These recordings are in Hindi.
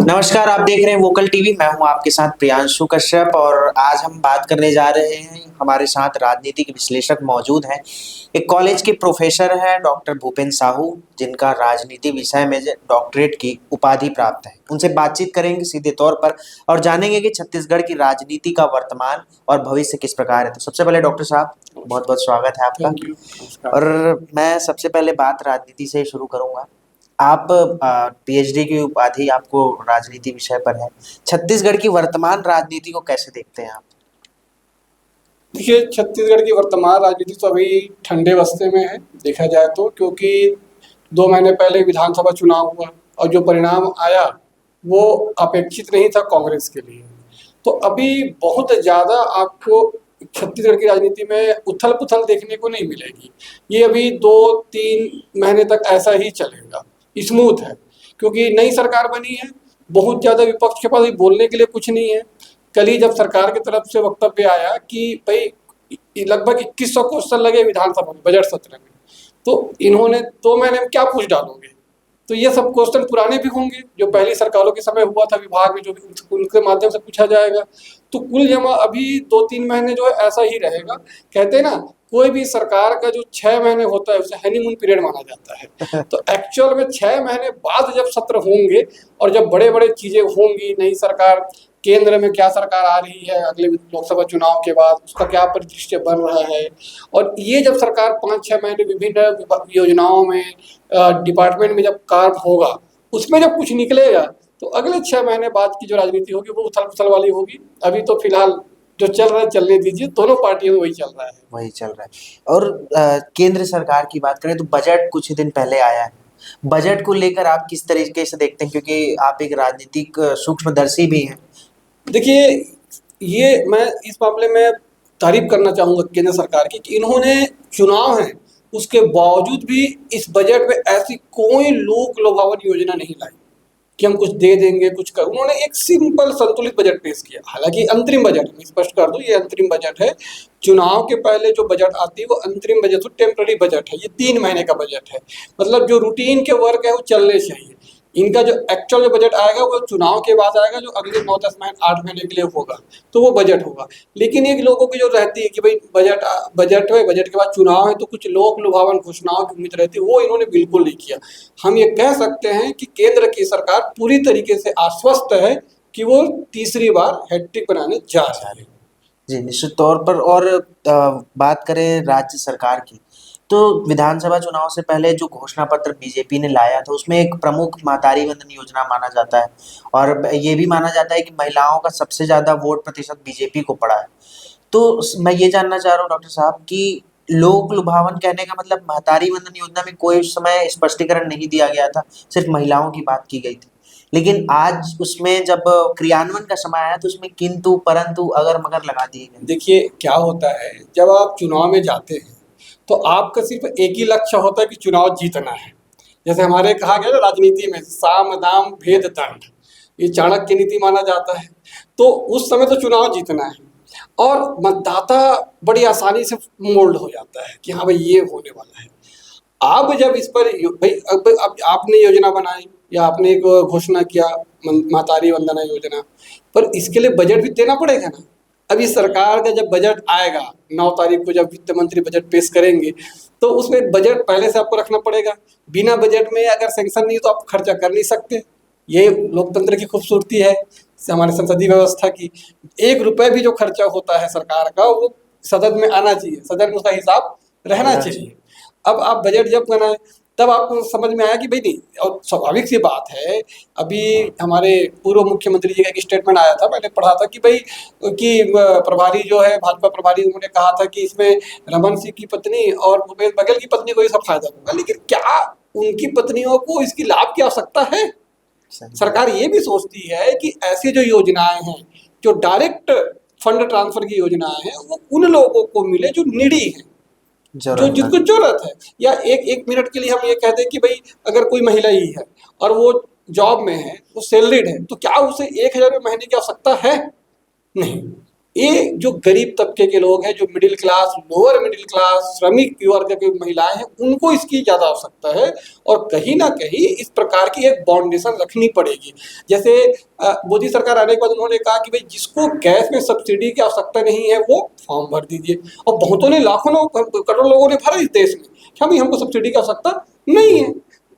नमस्कार, आप देख रहे हैं वोकल टीवी। मैं हूं आपके साथ प्रियांशु कश्यप और आज हम बात करने जा रहे हैं। हमारे साथ राजनीतिक विश्लेषक मौजूद हैं। एक कॉलेज के प्रोफेसर हैं डॉक्टर भूपेन साहू, जिनका राजनीति विषय में डॉक्टरेट की उपाधि प्राप्त है। उनसे बातचीत करेंगे सीधे तौर पर और जानेंगे कि छत्तीसगढ़ की राजनीति का वर्तमान और भविष्य किस प्रकार है। तो सबसे पहले डॉक्टर साहब, बहुत बहुत स्वागत है आपका। Thank you. नमस्कार। और मैं सबसे पहले बात राजनीति से ही शुरू करूंगा। आप पीएचडी की उपाधि आपको राजनीति विषय पर है। छत्तीसगढ़ की वर्तमान राजनीति को कैसे देखते हैं आप? देखिए, छत्तीसगढ़ की वर्तमान राजनीति तो अभी ठंडे बस्ते में है देखा जाए तो, क्योंकि 2 महीने पहले विधानसभा चुनाव हुआ और जो परिणाम आया वो अपेक्षित नहीं था कांग्रेस के लिए। तो अभी बहुत ज़्यादा आपको छत्तीसगढ़ की राजनीति में उथल पुथल देखने को नहीं मिलेगी। ये अभी 2-3 महीने तक ऐसा ही चलेगा, स्मूथ है, क्योंकि नई सरकार बनी है। बहुत ज़्यादा विपक्ष के पास अभी बोलने के लिए कुछ नहीं है। कल ही जब सरकार की तरफ से वक्तव्य आया कि भाई लगभग 2100 क्वेश्चन लगे विधानसभा में बजट सत्र में, तो इन्होंने 2 महीने में क्या पूछ डालोगे। तो ये सब क्वेश्चन पुराने भी होंगे जो पहली सरकारों के समय हुआ था विभाग में, जो भी उनके माध्यम से पूछा जाएगा। तो कुल जमा अभी 2-3 महीने जो है ऐसा ही रहेगा। कहते हैं ना, कोई भी सरकार का जो 6 महीने होता है उसे हनीमून पीरियड माना जाता है। तो एक्चुअल में 6 महीने बाद जब सत्र होंगे और जब बड़े बड़े चीजें होंगी, नई सरकार केंद्र में क्या सरकार आ रही है अगले लोकसभा चुनाव के बाद, उसका क्या परिदृश्य बन रहा है, और ये जब सरकार 5-6 महीने विभिन्न योजनाओं में डिपार्टमेंट में जब काम होगा, उसमें जब कुछ निकलेगा, तो अगले 6 महीने बाद की जो राजनीति होगी वो उथल पुथल वाली होगी। अभी तो फिलहाल जो चल रहा है चलने दीजिए, दोनों पार्टियों में वही चल रहा है। वही चल रहा है। और केंद्र सरकार की बात करें तो बजट कुछ ही दिन पहले आया है। बजट को लेकर आप किस तरीके से देखते हैं, क्योंकि आप एक राजनीतिक सूक्ष्मदर्शी भी हैं? देखिए, ये मैं इस मामले में तारीफ करना चाहूँगा केंद्र सरकार की कि इन्होंने चुनाव है उसके बावजूद भी इस बजट में ऐसी कोई लोक लुभावन योजना नहीं लाई कि हम कुछ दे देंगे कुछ कर। उन्होंने एक सिंपल संतुलित बजट पेश किया। हालांकि अंतरिम बजट, मैं स्पष्ट कर दूं, ये अंतरिम बजट है। चुनाव के पहले जो बजट आती है वो अंतरिम बजट, तो टेम्पररी बजट है। ये 3 महीने का बजट है, मतलब जो रूटीन के वर्क है वो चलने चाहिए। इनका जो एक्चुअल जो बजट आएगा वो चुनाव के बाद आएगा, जो अगले 9-10 महीने 8 महीने के लिए होगा, तो वो बजट होगा। लेकिन एक लोगों की जो रहती है कि भाई बजट है, बजट के बाद चुनाव है, तो कुछ लोक लुभावन घोषणाओं की उम्मीद रहती है, वो इन्होंने बिल्कुल नहीं किया। हम ये कह सकते हैं कि केंद्र की सरकार पूरी तरीके से आश्वस्त है कि वो तीसरी बार हैट्रिक बनाने जा रही है। जी, निश्चित तौर पर। और बात करें राज्य सरकार की, तो विधानसभा चुनाव से पहले जो घोषणा पत्र बीजेपी ने लाया था उसमें एक प्रमुख महतारी वंदन योजना माना जाता है और ये भी माना जाता है कि महिलाओं का सबसे ज्यादा वोट प्रतिशत बीजेपी को पड़ा है। तो मैं ये जानना चाह रहा हूँ डॉक्टर साहब कि लोक लुभावन कहने का मतलब महतारी वंदन योजना में कोई उस समय स्पष्टीकरण नहीं दिया गया था, सिर्फ महिलाओं की बात की गई थी। लेकिन आज उसमें जब क्रियान्वयन का समय आया तो उसमें किंतु परंतु अगर मगर लगा दिए गए। देखिए क्या होता है, जब आप चुनाव में जाते हैं तो आपका सिर्फ एक ही लक्ष्य होता है कि चुनाव जीतना है। जैसे हमारे कहा गया ना, राजनीति में साम दाम भेद दंड, ये चाणक्य नीति माना जाता है। तो उस समय तो चुनाव जीतना है और मतदाता बड़ी आसानी से मोल्ड हो जाता है कि हाँ भाई ये होने वाला है। अब जब इस पर भाई अब आपने योजना बनाई या आपने एक घोषणा किया महतारी वंदना योजना, पर इसके लिए बजट भी देना पड़ेगा ना। अभी सरकार का जब बजट आएगा 9 तारीख को, जब वित्त मंत्री बजट पेश करेंगे, तो उसमें बजट पहले से आपको रखना पड़ेगा। बिना बजट में अगर सेंक्शन नहीं तो आप खर्चा कर नहीं सकते। ये लोकतंत्र की खूबसूरती है, हमारे संसदीय व्यवस्था की। 1 रुपए भी जो खर्चा होता है सरकार का वो सदन में आना चाहिए, सदन में उसका हिसाब रहना चाहिए। अब आप बजट जब बनाए तब आपको समझ में आया कि भाई नहीं, और स्वाभाविक सी बात है। अभी हमारे पूर्व मुख्यमंत्री जी का एक स्टेटमेंट आया था, मैंने पढ़ा था कि भाई कि प्रभारी जो है भाजपा प्रभारी, उन्होंने कहा था कि इसमें रमन सिंह की पत्नी और भूपेश बघेल की पत्नी को ये सब फायदा होगा। लेकिन क्या उनकी पत्नियों को इसकी लाभ की आवश्यकता है? सरकार ये भी सोचती है कि ऐसी जो योजनाएं हैं, जो डायरेक्ट फंड ट्रांसफर की योजनाएं हैं, वो उन लोगों को मिले जो नीडी हैं, जो जिनको जरूरत है। या एक मिनट के लिए हम ये कहते हैं कि भाई अगर कोई महिला ही है और वो जॉब में है, वो सैलरीड है, तो क्या उसे 1,000 रुपये महीने की आवश्यकता है? नहीं। ये जो गरीब तबके के लोग हैं, जो middle class, lower middle class, श्रमिक वर्ग की महिलाएं हैं, उनको इसकी ज़्यादा आवश्यकता है। और कहीं ना कहीं इस प्रकार की एक बाउंडेशन रखनी पड़ेगी। जैसे मोदी सरकार आने के बाद उन्होंने कहा कि भाई जिसको गैस में सब्सिडी की आवश्यकता नहीं है वो फॉर्म भर दीजिए, और बहुतों ने, लाखों करोड़ों लोगों ने भरा इस देश में, क्या भाई हमको सब्सिडी की आवश्यकता नहीं है।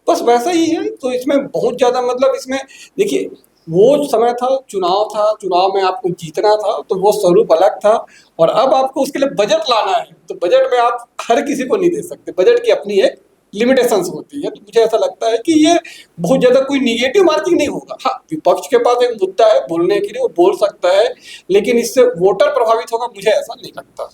बस वैसा ही है। तो इसमें बहुत ज़्यादा मतलब इसमें देखिए, वो समय था, चुनाव में आपको जीतना था, तो वो स्वरूप अलग था। और अब आपको उसके लिए बजट लाना है, तो बजट में आप हर किसी को नहीं दे सकते, बजट की अपनी एक लिमिटेशंस होती है। तो मुझे ऐसा लगता है कि ये बहुत ज़्यादा कोई निगेटिव मार्किंग नहीं होगा। हाँ, विपक्ष के पास एक मुद्दा है बोलने के लिए, वो बोल सकता है, लेकिन इससे वोटर प्रभावित होगा, मुझे ऐसा नहीं लगता।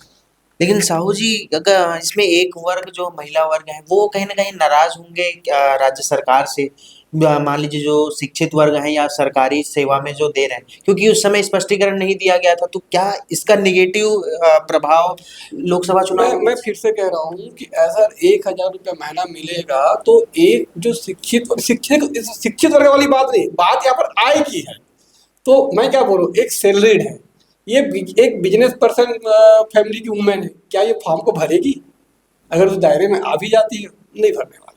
लेकिन साहू जी, अगर इसमें एक वर्ग जो महिला वर्ग है वो कहीं ना कहीं नाराज होंगे राज्य सरकार से। मान लीजिए जो शिक्षित वर्ग है या सरकारी सेवा में जो दे रहे हैं, क्योंकि उस समय स्पष्टीकरण नहीं दिया गया था, तो क्या इसका निगेटिव प्रभाव लोकसभा मैं चुनाव में? मैं फिर से कह रहा हूँ कि ऐसा 1,000 रुपया महीना मिलेगा तो एक जो शिक्षित शिक्षित शिक्षित वर्ग वाली बात नहीं, बात यहाँ पर आय की है। तो मैं क्या बोलूँ, एक सैलरीड है, ये एक बिजनेस पर्सन फैमिली की वुमेन है, क्या ये फॉर्म को भरेगी? अगर उस दायरे में आ भी जाती है, नहीं भरने वाले।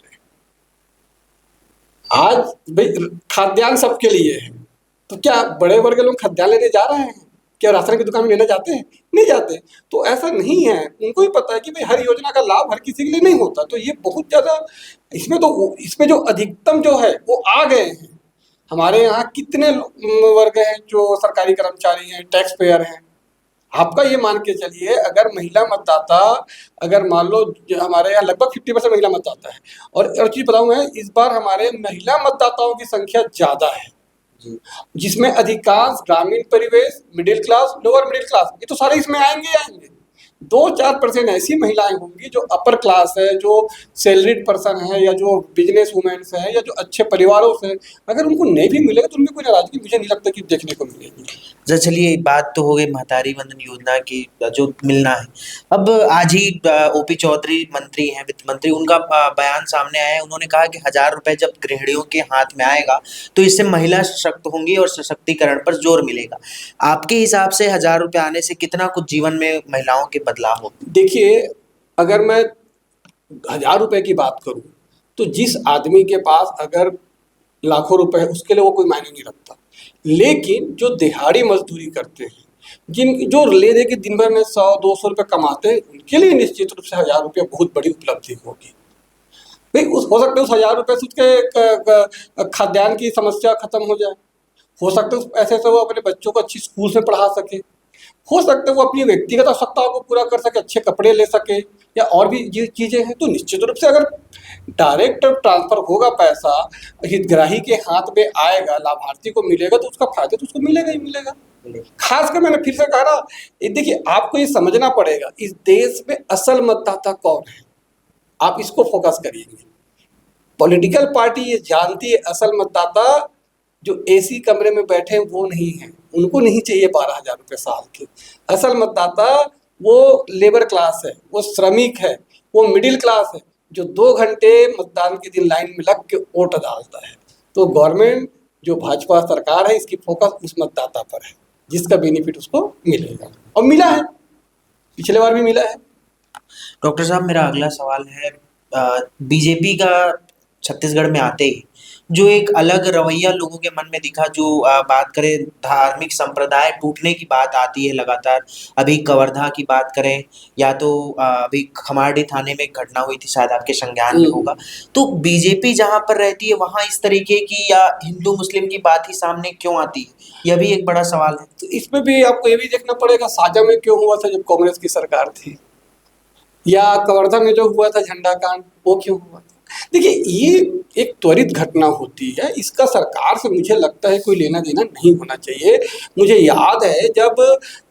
आज भाई खाद्यान्न सबके लिए है, तो क्या बड़े वर्ग के लोग खाद्यान्न लेने जा रहे हैं? क्या राशन की दुकान में लेने जाते हैं? नहीं जाते। तो ऐसा नहीं है, उनको ही पता है कि भाई हर योजना का लाभ हर किसी के लिए नहीं होता। तो ये बहुत ज़्यादा इसमें जो अधिकतम जो है वो आ गए हैं। हमारे यहाँ कितने वर्ग हैं जो सरकारी कर्मचारी हैं, टैक्स पेयर हैं। आपका ये मान के चलिए, अगर महिला मतदाता, अगर मान लो हमारे यहाँ लगभग 50% महिला मतदाता है, और चीज़ बताऊँ मैं, इस बार हमारे महिला मतदाताओं की संख्या ज़्यादा है, जिसमें अधिकांश ग्रामीण परिवेश, middle class, lower middle class, ये तो सारे इसमें आएंगे ही आएंगे। 2-4% ऐसी महिलाएं होंगी जो अपर क्लास है, जो सैलरीड पर्सन है, या जो बिजनेस वुमेन्स है, या जो अच्छे परिवारों से, अगर उनको नहीं भी मिलेगा तो उनमें कोई नाराजगी मुझे नहीं लगता कि देखने को मिलेगी। अच्छा, चलिए बात तो हो गई महतारी वंदन योजना की, जो मिलना है। अब आज ही ओपी चौधरी मंत्री हैं, वित्त मंत्री, उनका बयान सामने आया है। उन्होंने कहा कि 1,000 रुपए जब गृहिणियों के हाथ में आएगा तो इससे महिला सशक्त होंगी और सशक्तिकरण पर जोर मिलेगा। आपके हिसाब से 1,000 रुपए आने से कितना कुछ जीवन में महिलाओं के बदलाव हो? देखिए, अगर मैं 1,000 रुपए की बात करूं, तो जिस आदमी के पास अगर लाखों रुपए है, उसके लिए वो कोई मायने नहीं रखता। लेकिन जो दिहाड़ी मजदूरी करते हैं, जो ले दे के दिन भर में 100-200 रुपये कमाते हैं, उनके लिए निश्चित रूप से 1,000 रुपये बहुत बड़ी उपलब्धि होगी। भाई हो सकता है उस 1,000 रुपये से उसके खाद्यान्न की समस्या खत्म हो जाए। हो सकता है ऐसे ऐसे वो अपने बच्चों को अच्छी स्कूल में पढ़ा सके। हो सकता है वो अपनी व्यक्तिगत आवश्यकताओं को पूरा कर सके, अच्छे कपड़े ले सके, या और भी ये चीज़ें हैं। तो निश्चित रूप से अगर डायरेक्ट ट्रांसफर होगा, पैसा हितग्राही के हाथ में आएगा, लाभार्थी को मिलेगा, तो उसका फायदा तो उसको मिलेगा ही मिलेगा। खासकर मैंने फिर से कहा ना, देखिए आपको ये समझना पड़ेगा, इस देश में असल मतदाता कौन है, आप इसको फोकस करिएंगे। पॉलिटिकल पार्टी ये जानती है असल मतदाता जो एसी कमरे में बैठे हैं वो नहीं है, उनको नहीं चाहिए 12,000 रुपये साल के। असल मतदाता वो लेबर क्लास है, वो श्रमिक है, वो मिडिल क्लास है, जो 2 घंटे मतदान के दिन लाइन में लग के वोट डालता है। तो गवर्नमेंट जो भाजपा सरकार है, इसकी फोकस उस मतदाता पर है जिसका बेनिफिट उसको मिलेगा, और मिला है, पिछले बार भी मिला है। डॉक्टर साहब, मेरा अगला सवाल है, बीजेपी का छत्तीसगढ़ में आते ही जो एक अलग रवैया लोगों के मन में दिखा, जो बात करें धार्मिक संप्रदाय टूटने की बात आती है लगातार। अभी कवर्धा की बात करें, या तो अभी खमारडी थाने में एक घटना हुई थी, शायद आपके संज्ञान में होगा। तो बीजेपी जहां पर रहती है वहां इस तरीके की या हिंदू मुस्लिम की बात ही सामने क्यों आती है, यह भी एक बड़ा सवाल है। तो इसमें भी आपको ये भी देखना पड़ेगा, साजा में क्यों हुआ था जब कांग्रेस की सरकार थी, या कवर्धा में जो हुआ था झंडा कांड, वो क्यों हुआ था। देखिए, ये एक त्वरित घटना होती है, इसका सरकार से मुझे लगता है कोई लेना देना नहीं होना चाहिए। मुझे याद है जब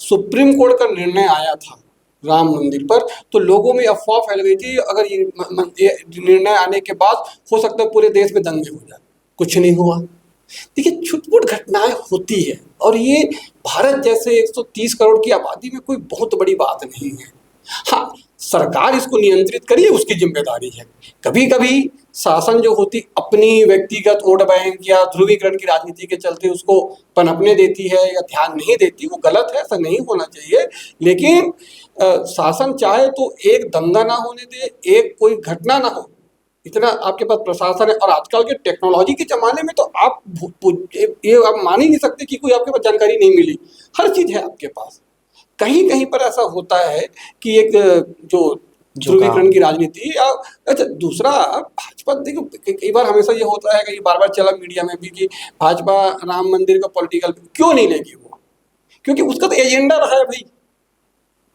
सुप्रीम कोर्ट का निर्णय आया था राम मंदिर पर, तो लोगों में अफवाह फैल गई थी, अगर ये निर्णय आने के बाद हो सकता है पूरे देश में दंगे हो जाए। कुछ नहीं हुआ। देखिए, छुटपुट घटनाएं होती है, और ये भारत जैसे 130 करोड़ की आबादी में कोई बहुत बड़ी बात नहीं है। हाँ, सरकार इसको नियंत्रित करिए, उसकी जिम्मेदारी है। कभी कभी शासन जो होती अपनी व्यक्तिगत वोट बैंक या ध्रुवीकरण की राजनीति के चलते उसको पनपने देती है या ध्यान नहीं देती, वो गलत है, ऐसा नहीं होना चाहिए। लेकिन शासन चाहे तो एक दंगा ना होने दे, एक कोई घटना ना हो, इतना आपके पास प्रशासन है। और आजकल के टेक्नोलॉजी के ज़माने में तो आप ये आप मान ही नहीं सकते कि कोई आपके पास जानकारी नहीं मिली, हर चीज़ है आपके पास। कहीं कहीं पर ऐसा होता है कि एक जो ध्रुवीकरण की राजनीति या अच्छा दूसरा भाजपा, देखो कई बार हमेशा ये होता है कि बार बार चला मीडिया में भी कि भाजपा राम मंदिर का पॉलिटिकल क्यों नहीं लेगी वो, क्योंकि उसका तो एजेंडा रहा है भाई।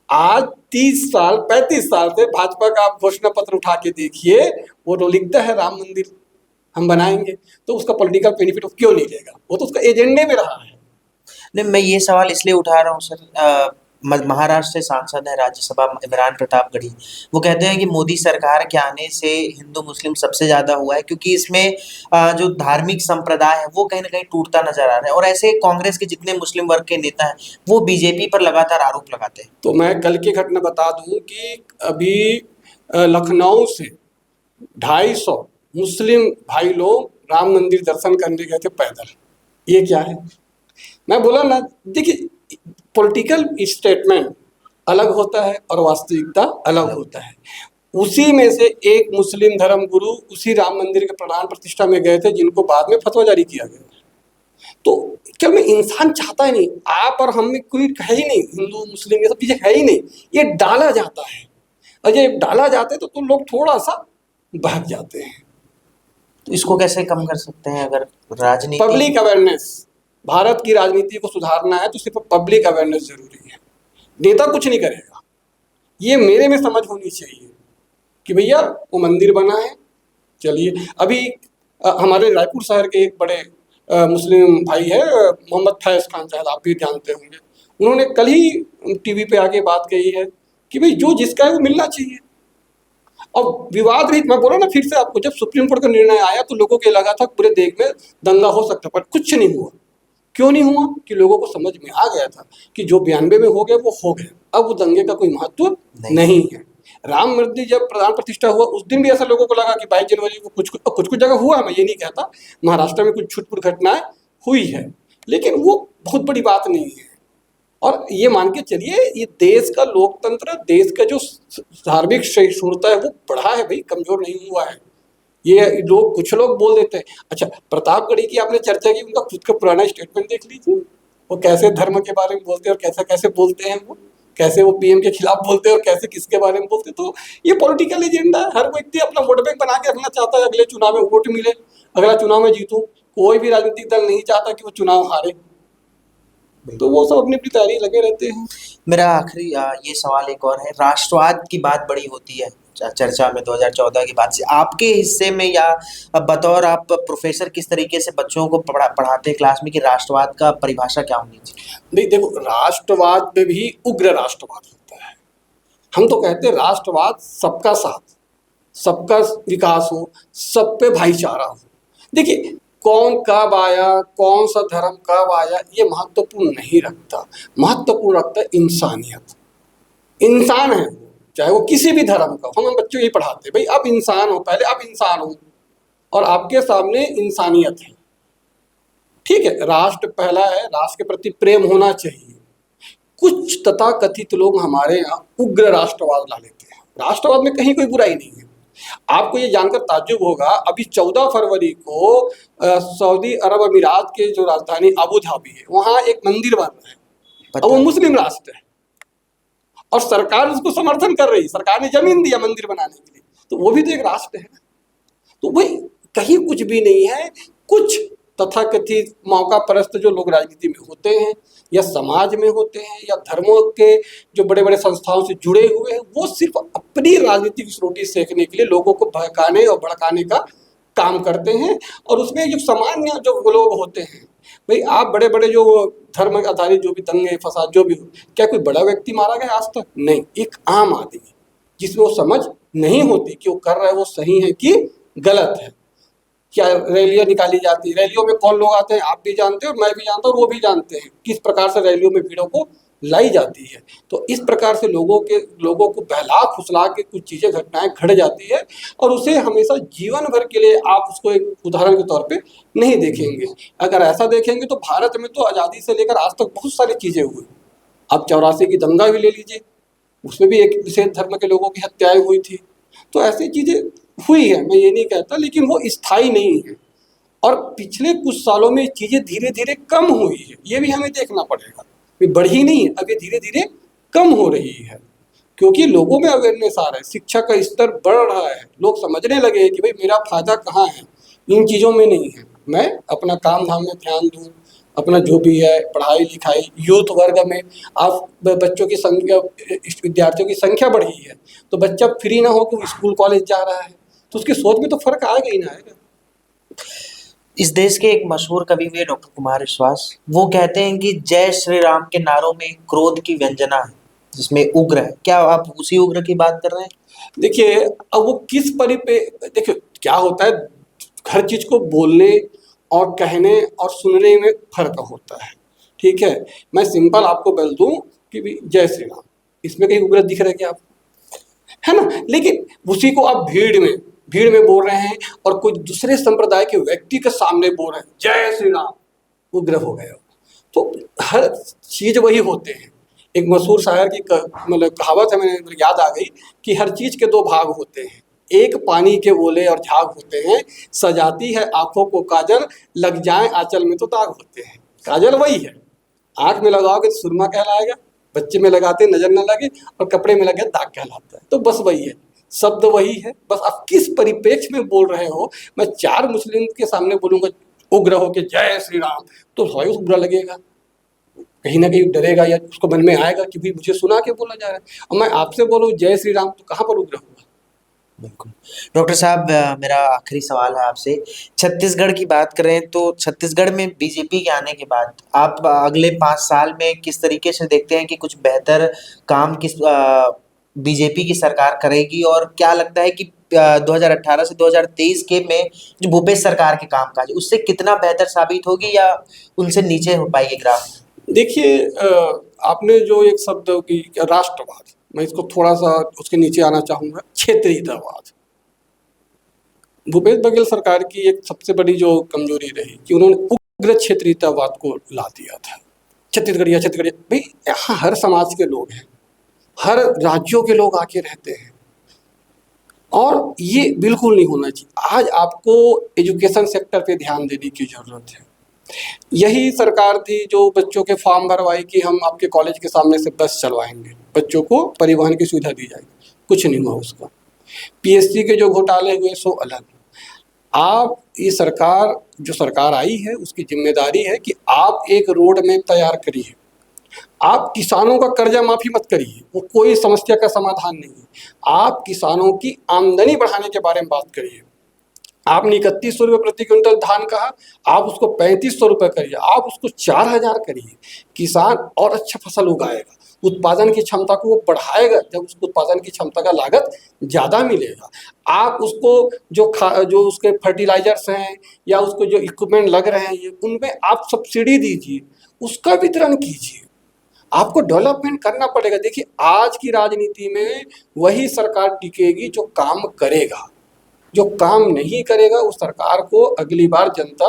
आज 30 साल 35 साल से भाजपा का आप घोषणा पत्र उठा के देखिए, वो तो लिखता है राम मंदिर हम बनाएंगे, तो उसका पॉलिटिकल बेनिफिट क्यों नहीं लेगा, वो तो उसका एजेंडे में रहा है। नहीं, मैं ये सवाल इसलिए उठा रहा हूँ सर, महाराष्ट्र से सांसद है राज्यसभा इमरान प्रतापगढ़ी। वो कहते हैं कि मोदी सरकार के आने से हिंदू मुस्लिम सबसे ज़्यादा हुआ है, क्योंकि इसमें जो धार्मिक संप्रदाय है वो कहीं ना कहीं टूटता नजर आ रहा है, और ऐसे कांग्रेस के जितने मुस्लिम वर्ग के नेता हैं वो बीजेपी पर लगातार आरोप लगाते हैं। तो मैं कल की घटना बता दूं कि अभी लखनऊ से 250 मुस्लिम भाई लोग राम मंदिर दर्शन करने गए थे पैदल। ये क्या है? मैं बोला ना, देखिए पॉलिटिकल स्टेटमेंट अलग होता है और वास्तविकता अलग होता है। उसी में से एक मुस्लिम धर्म गुरु उसी राम मंदिर के प्राण प्रतिष्ठा में गए थे, जिनको बाद में फतवा जारी किया गया। तो क्या में इंसान चाहता ही नहीं, आप और हम में कोई है ही नहीं, हिंदू मुस्लिम ये सब चीजें है ही नहीं, ये डाला जाता है। और ये डाला जाता है तो लोग थोड़ा सा भाग जाते हैं। तो इसको कैसे कम कर सकते हैं? अगर राजनीति पब्लिक अवेयरनेस, भारत की राजनीति को सुधारना है तो सिर्फ पब्लिक अवेयरनेस जरूरी है, नेता कुछ नहीं करेगा। ये मेरे में समझ होनी चाहिए कि भैया वो मंदिर बना है, चलिए। अभी हमारे रायपुर शहर के एक बड़े मुस्लिम भाई है, मोहम्मद फैज खान, शायद आप भी जानते होंगे, उन्होंने कल ही टीवी पे आके बात कही है कि भाई जो जिसका है वो मिलना चाहिए। और विवाद रहित, मैं बोला ना फिर से आपको, जब सुप्रीम कोर्ट का निर्णय आया तो लोगों को लगा था पूरे देश में दंगा हो सकता, पर कुछ नहीं हुआ। क्यों नहीं हुआ? कि लोगों को समझ में आ गया था कि जो 92 में हो गया वो हो गया, अब वो दंगे का कोई महत्व नहीं है। राम मंदिर जब प्राण प्रतिष्ठा हुआ उस दिन भी ऐसा लोगों को लगा कि 22 जनवरी को कुछ जगह हुआ, मैं ये नहीं कहता, महाराष्ट्र में कुछ छुटपुट घटनाएं हुई है, लेकिन वो बहुत बड़ी बात नहीं है। और ये मान के चलिए, ये देश का लोकतंत्र, देश का जो धार्मिक सहिष्णुता है वो बढ़ा है भाई, कमजोर नहीं हुआ है। ये लोग, कुछ लोग बोल देते हैं। अच्छा, प्रतापगढ़ी की आपने चर्चा की, उनका खुद का पुराना स्टेटमेंट देख लीजिए, वो कैसे धर्म के बारे में बोलते हैं और कैसे कैसे बोलते हैं, वो कैसे वो पीएम के खिलाफ बोलते हैं और कैसे किसके बारे में बोलते हैं। तो ये पॉलिटिकल एजेंडा है, हर व्यक्ति अपना वोट बैंक बना के रखना चाहता है, अगले चुनाव में वोट मिले, अगला चुनाव में जीतूं। कोई भी राजनीतिक दल नहीं चाहता कि वो चुनाव हारे, तो वो सब अपनी अपनी तैयारी लगे रहते हैं। मेरा आखिरी ये सवाल एक और है, राष्ट्रवाद की बात बड़ी होती है चर्चा में 2014 के बाद से, आपके हिस्से में या बतौर आप प्रोफेसर किस तरीके से बच्चों को पढ़ाते हैं क्लास में कि राष्ट्रवाद का परिभाषा क्या होनी चाहिए? नहीं देखो, राष्ट्रवाद में भी उग्र राष्ट्रवाद होता है। हम तो कहते हैं राष्ट्रवाद सबका साथ, सबका विकास हो, सब पे भाईचारा हो। देखिए, कौन कब आया, कौन सा धर्म कब आया, ये महत्वपूर्ण नहीं रखता, महत्वपूर्ण रखता है इंसानियत। इंसान है, चाहे वो किसी भी धर्म का हो। हम बच्चों को ये पढ़ाते हैं, भाई आप इंसान हो, पहले आप इंसान हो और आपके सामने इंसानियत है। ठीक है, राष्ट्र पहला है, राष्ट्र के प्रति प्रेम होना चाहिए। कुछ तथाकथित लोग हमारे यहाँ उग्र राष्ट्रवाद ला लेते हैं। राष्ट्रवाद में कहीं कोई बुराई नहीं है। आपको ये जानकर ताज्जुब होगा, अभी 14 फरवरी को सऊदी अरब अमीरात के जो राजधानी अबू धाबी है, वहाँ एक मंदिर बन रहा है और वो मुस्लिम राष्ट्र है और सरकार उसको समर्थन कर रही है। सरकार ने जमीन दिया मंदिर बनाने के लिए, तो वो भी तो एक राष्ट्र है। तो भाई कहीं कुछ भी नहीं है। कुछ तथाकथित मौका परस्त जो लोग राजनीति में होते हैं या समाज में होते हैं या धर्मों के जो बड़े बड़े संस्थाओं से जुड़े हुए हैं, वो सिर्फ अपनी राजनीतिक रोटी सेकने के लिए लोगों को बहकाने और भड़काने का काम करते हैं। और उसमें जो सामान्य जो लोग होते हैं, भाई आप बड़े बड़े जो धर्म आधारित जो भी दंगे फसाद जो भी हो, क्या कोई बड़ा व्यक्ति मारा गया आज तक? नहीं। एक आम आदमी जिसमें वो समझ नहीं होती कि वो कर रहा है वो सही है कि गलत है। क्या रैलियां निकाली जाती है, रैलियों में कौन लोग आते हैं आप भी जानते हैं और मैं भी जानता हूँ और वो भी जानते हैं किस प्रकार से रैलियों में भीड़ों को लाई जाती है। तो इस प्रकार से लोगों को बहला फुसला के कुछ चीज़ें घटनाएं घट जाती है और उसे हमेशा जीवन भर के लिए आप उसको एक उदाहरण के तौर पे नहीं देखेंगे। अगर ऐसा देखेंगे तो भारत में तो आज़ादी से लेकर आज तक बहुत सारी चीज़ें हुई। आप 84 की दंगा भी ले लीजिए, उसमें भी एक विशेष धर्म के लोगों की हत्याएं हुई थी। तो ऐसी चीज़ें हुई है, मैं ये नहीं कहता, लेकिन वो स्थायी नहीं है। और पिछले कुछ सालों में चीज़ें धीरे धीरे कम हुई है, ये भी हमें देखना पड़ेगा। ये बढ़ी नहीं है, अब ये धीरे धीरे कम हो रही है, क्योंकि लोगों में अवेयरनेस आ रहा है, शिक्षा का स्तर बढ़ रहा है, लोग समझने लगे हैं कि भाई मेरा फायदा कहाँ है, इन चीज़ों में नहीं है, मैं अपना काम धाम में ध्यान दूँ, अपना जो भी है पढ़ाई लिखाई। यूथ वर्ग में आप बच्चों की संख्या, विद्यार्थियों की संख्या बढ़ी है, तो बच्चा फ्री ना हो कि वो स्कूल कॉलेज जा रहा है, तो उसकी सोच में तो फर्क आएगा ही ना आएगा। इस देश के एक मशहूर कवि हुए डॉक्टर कुमार विश्वास, वो कहते हैं कि जय श्री राम के नारों में क्रोध की व्यंजना है, जिसमें उग्र है। क्या आप उसी उग्र की बात कर रहे हैं? देखिए, अब वो किस देखिए क्या होता है, हर चीज को बोलने और कहने और सुनने में फर्क होता है। ठीक है, मैं सिंपल आपको बोल दूं कि भी जय श्री राम, इसमें कहीं उग्र दिख रहा है क्या आपको? है ना? लेकिन उसी को आप भीड़ में बोल रहे हैं और कोई दूसरे संप्रदाय के व्यक्ति के सामने बोल रहे हैं जय श्री राम, उग्र हो गए हो। तो हर चीज वही होते हैं। एक मशहूर शायर की मतलब कहावत है, मैंने याद आ गई कि हर चीज के दो भाग होते हैं, एक पानी के ओले और झाग होते हैं, सजाती है आंखों को काजल, लग जाए आंचल में तो दाग होते हैं। काजल वही है, आंख में लगाओगे तो सुरमा कहलाएगा, बच्चे में लगाते नजर न लगे, और कपड़े में लगे दाग कहलाता है। तो बस वही है, शब्द वही है, बस आप किस परिप्रेक्ष्य में बोल रहे हो। मैं 4 मुस्लिम के सामने बोलूंगा उग्र हो के जय श्री राम, तो स्वयं बुरा लगेगा, कहीं ना कहीं डरेगा, या उसको मन में आएगा कि भाई मुझे सुना के बोला जा रहा है। और मैं आपसे बोलूँ जय श्री राम, तो कहाँ पर उग्र होगा? बिल्कुल। डॉक्टर साहब, मेरा आखिरी सवाल है आपसे। छत्तीसगढ़ की बात करें तो छत्तीसगढ़ में बीजेपी के आने के बाद आप अगले 5 साल में किस तरीके से देखते हैं कि कुछ बेहतर काम बीजेपी की सरकार करेगी, और क्या लगता है कि 2018 से 2023 के में जो भूपेश सरकार के कामकाज उससे कितना बेहतर साबित होगी, या उनसे नीचे हो पाएगी ग्राफ? देखिए, आपने जो एक शब्द की राष्ट्रवाद, मैं इसको थोड़ा सा उसके नीचे आना चाहूँगा, क्षेत्रीयतावाद। भूपेश बघेल सरकार की एक सबसे बड़ी जो कमजोरी रही कि उन्होंने उग्र क्षेत्रीयतावाद को ला दिया था। छत्तीसगढ़िया छत्तीसगढ़िया, भाई यहाँ हर समाज के लोग हैं, हर राज्यों के लोग आके रहते हैं, और ये बिल्कुल नहीं होना चाहिए। आज आपको एजुकेशन सेक्टर पे ध्यान देने की जरूरत है। यही सरकार थी जो बच्चों के फॉर्म भरवाई कि हम आपके कॉलेज के सामने से बस चलवाएंगे, बच्चों को परिवहन की सुविधा दी जाएगी, कुछ नहीं हुआ उसका। पीएससी के जो घोटाले हुए सो अलग। आप ये सरकार, जो सरकार आई है उसकी जिम्मेदारी है कि आप एक रोड मैप तैयार करिए, आप किसानों का कर्जा माफी मत करिए, वो कोई समस्या का समाधान नहीं है। आप किसानों की आमदनी बढ़ाने के बारे में बात करिए। आपने 3100 रुपये प्रति क्विंटल धान कहा, आप उसको 3500 रुपये करिए, आप उसको 4000 करिए। किसान और अच्छा फसल उगाएगा, उत्पादन की क्षमता को वो बढ़ाएगा। जब उसको उत्पादन की क्षमता का लागत ज़्यादा मिलेगा, आप उसको जो उसके फर्टिलाइजर्स हैं या उसको जो इक्विपमेंट लग रहे हैं उनमें आप सब्सिडी दीजिए, उसका वितरण कीजिए। आपको डेवलपमेंट करना पड़ेगा। देखिए, आज की राजनीति में वही सरकार टिकेगी जो काम करेगा, जो काम नहीं करेगा उस सरकार को अगली बार जनता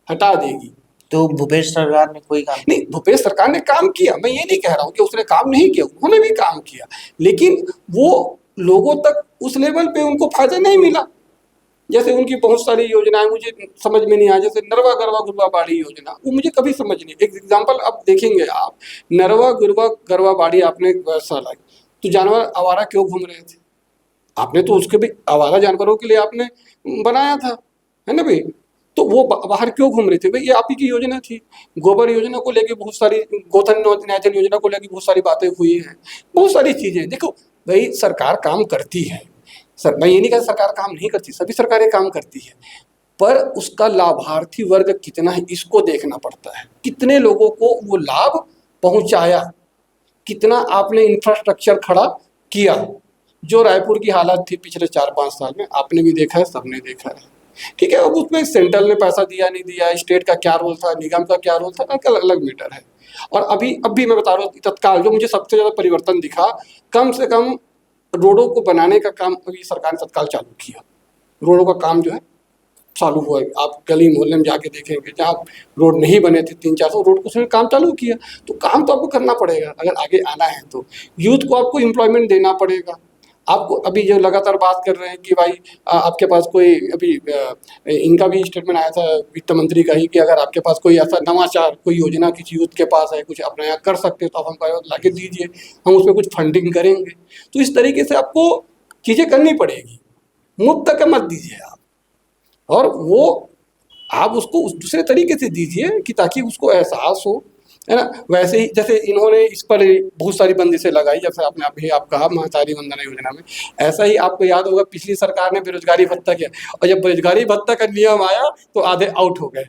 हटा देगी। तो भूपेश सरकार ने कोई काम नहीं, भूपेश सरकार ने काम किया, मैं ये नहीं कह रहा हूँ कि उसने काम नहीं किया, उन्होंने भी काम किया, लेकिन वो लोगों तक उस लेवल पे उनको फायदा नहीं मिला। जैसे उनकी बहुत सारी योजनाएं मुझे समझ में नहीं आया, जैसे नरवा गरवा गुरवा बाड़ी योजना, वो मुझे कभी समझ नहीं। एक एग्जाम्पल आप देखेंगे, आप नरवा गुरवा गरवा बाड़ी आपने साला, तो जानवर आवारा क्यों घूम रहे थे? आपने तो उसके भी आवारा जानवरों के लिए आपने बनाया था, है ना भाई? तो वो बाहर क्यों घूम रहे थे भाई? ये आप ही की योजना थी। गोबर योजना को लेके बहुत सारी, गोधन न्यायधन योजना को लेके बहुत सारी बातें हुई हैं, बहुत सारी चीजें। देखो भाई, सरकार काम करती है, मैं ये नहीं कहता सरकार काम नहीं करती, सभी सरकारें काम करती है, पर उसका लाभार्थी वर्ग कितना है इसको देखना पड़ता है। कितने लोगों को वो लाभ पहुंचाया, कितना आपने इंफ्रास्ट्रक्चर खड़ा किया। जो रायपुर की हालत थी पिछले 4-5 साल में, आपने भी देखा है, सबने देखा है। ठीक है, अब उसमें सेंट्रल ने पैसा दिया नहीं दिया, स्टेट का क्या रोल था, निगम का क्या रोल था, अलग अलग मैटर है। और अब भी मैं बता रहा हूँ, तत्काल जो मुझे सबसे ज़्यादा परिवर्तन दिखा, कम से कम रोडों को बनाने का काम अभी सरकार ने तत्काल चालू किया। रोडों का काम जो है चालू हुआ है। आप गली मोहल्ले में जाके देखेंगे, जहाँ रोड नहीं बने थे 300-400 रोड को उसने काम चालू किया। तो काम तो आपको करना पड़ेगा अगर आगे आना है तो। यूथ को आपको एम्प्लॉयमेंट देना पड़ेगा। आपको अभी जो लगातार बात कर रहे हैं कि भाई आपके पास कोई अभी इनका भी स्टेटमेंट आया था वित्त मंत्री का ही, कि अगर आपके पास कोई ऐसा नवाचार, कोई योजना किसी यूथ के पास है, कुछ अपना यहाँ कर सकते हो तो आप हमको लाके दीजिए, हम उसमें कुछ फंडिंग करेंगे। तो इस तरीके से आपको चीज़ें करनी पड़ेगी, मुफ्त तक मत दीजिए आप। और वो आप उसको उस दूसरे तरीके से दीजिए कि ताकि उसको एहसास हो, है ना। वैसे ही जैसे इन्होंने इस पर बहुत सारी बंदिशें लगाई, जैसे आपने अभी आप कहा महतारी वंदना योजना में, ऐसा ही आपको याद होगा पिछली सरकार ने बेरोजगारी भत्ता किया, और जब बेरोजगारी भत्ता का नियम आया तो आधे आउट हो गए।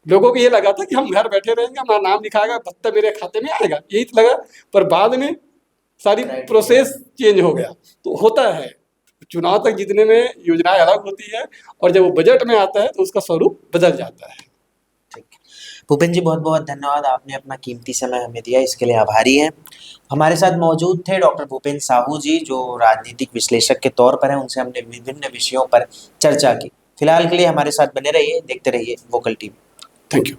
लोगों को ये लगा था कि हम घर बैठे रहेंगे, हमारा नाम लिखाएगा, भत्ता मेरे खाते में आएगा, यही तो लगा। पर बाद में सारी प्रोसेस चेंज हो गया। तो होता है, चुनाव तक जीतने में योजनाएं अलग होती है, और जब वो बजट में आता है तो उसका स्वरूप बदल जाता है। ठीक है। भूपेन जी, बहुत बहुत धन्यवाद, आपने अपना कीमती समय हमें दिया, इसके लिए आभारी हैं। हमारे साथ मौजूद थे डॉक्टर भूपेन साहू जी, जो राजनीतिक विश्लेषक के तौर पर हैं। उनसे हमने विभिन्न विषयों पर चर्चा की। फिलहाल के लिए हमारे साथ बने रहिए, देखते रहिए वोकल टीवी। Thank you.